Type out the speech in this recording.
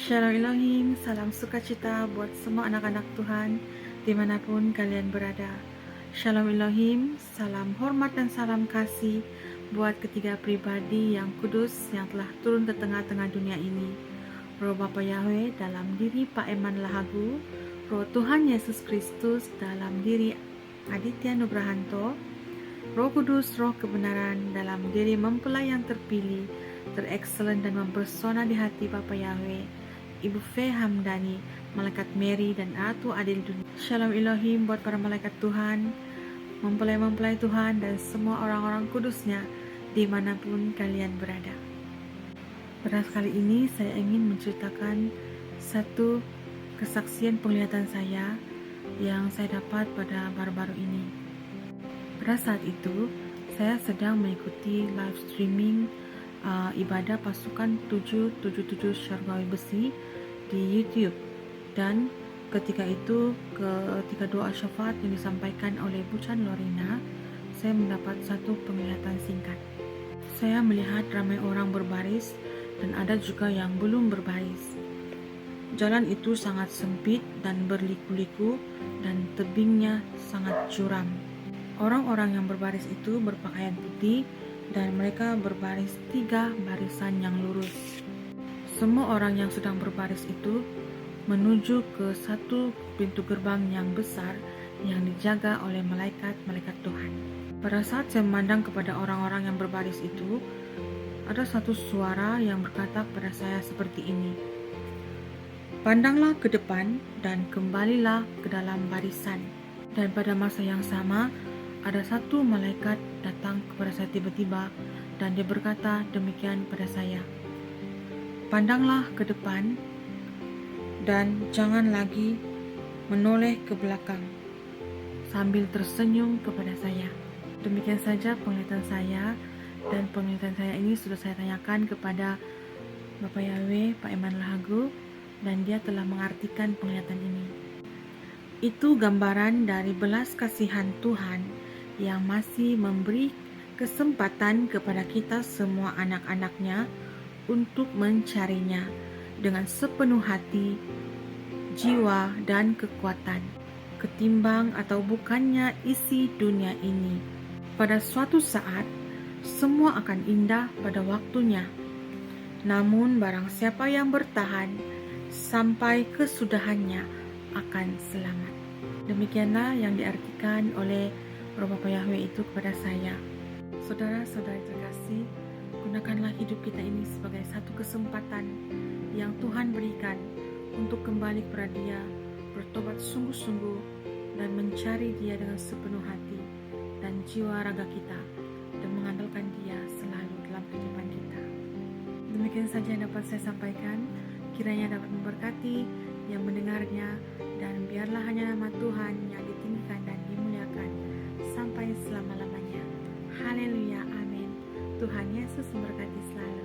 Shalom Elohim, salam sukacita buat semua anak-anak Tuhan dimanapun kalian berada. Shalom Elohim, salam hormat dan salam kasih buat ketiga pribadi yang kudus yang telah turun ke tengah-tengah dunia ini. Roh Bapa Yahweh dalam diri Pak Eman Lahagu, Roh Tuhan Yesus Kristus dalam diri Aditya Nugrahanto, Roh Kudus, Roh kebenaran dalam diri mempelai yang terpilih, terekselen dan mempesona di hati Bapa Yahweh, Ibu Fe Hamdani, Malaikat Mary dan Ratu Adil Dunia. Shalom Elohim buat para malaikat Tuhan, mempelai-mempelai Tuhan dan semua orang-orang kudusnya dimanapun kalian berada. Pada kali ini saya ingin menceritakan satu kesaksian penglihatan saya yang saya dapat pada baru-baru ini. Pada saat itu, saya sedang mengikuti live streaming ibadah pasukan 777 Syargawi Besi di YouTube. Dan ketika itu, ketika doa syafaat yang disampaikan oleh Bu Chan Lorina, saya mendapat satu penglihatan singkat. Saya melihat ramai orang berbaris dan ada juga yang belum berbaris. Jalan itu sangat sempit dan berliku-liku dan tebingnya sangat curam. Orang-orang yang berbaris itu berpakaian putih dan mereka berbaris 3 barisan yang lurus. Semua orang yang sedang berbaris itu menuju ke satu pintu gerbang yang besar yang dijaga oleh malaikat-malaikat Tuhan. Pada saat saya memandang kepada orang-orang yang berbaris itu, ada satu suara yang berkata kepada saya seperti ini, "Pandanglah ke depan dan kembalilah ke dalam barisan." Dan pada masa yang sama, ada satu malaikat datang kepada saya tiba-tiba dan dia berkata demikian pada saya, "Pandanglah ke depan dan jangan lagi menoleh ke belakang," sambil tersenyum kepada saya. Demikian saja penglihatan saya, dan penglihatan saya ini sudah saya tanyakan kepada Bapak Yahweh, Pak Eman Lahagu, dan dia telah mengartikan penglihatan ini. Itu gambaran dari belas kasihan Tuhan yang masih memberi kesempatan kepada kita semua anak-anaknya untuk mencarinya dengan sepenuh hati, jiwa, dan kekuatan, ketimbang atau bukannya isi dunia ini. Pada suatu saat, semua akan indah pada waktunya. Namun barang siapa yang bertahan sampai kesudahannya akan selamat. Demikianlah yang diartikan oleh Roh Bapa Yahweh itu kepada saya. Saudara-saudari terkasih, gunakanlah hidup kita ini sebagai satu kesempatan yang Tuhan berikan untuk kembali kepada Dia, bertobat sungguh-sungguh dan mencari Dia dengan sepenuh hati dan jiwa raga kita, dan mengandalkan Dia selalu dalam kehidupan kita. Demikian saja yang dapat saya sampaikan. Kiranya dapat memberkati yang mendengarnya, dan biarlah hanya nama Tuhan yang ditinggikan dan dimuliakan sampai selama-lamanya. Haleluya, amin. Tuhan Yesus memberkati selalu.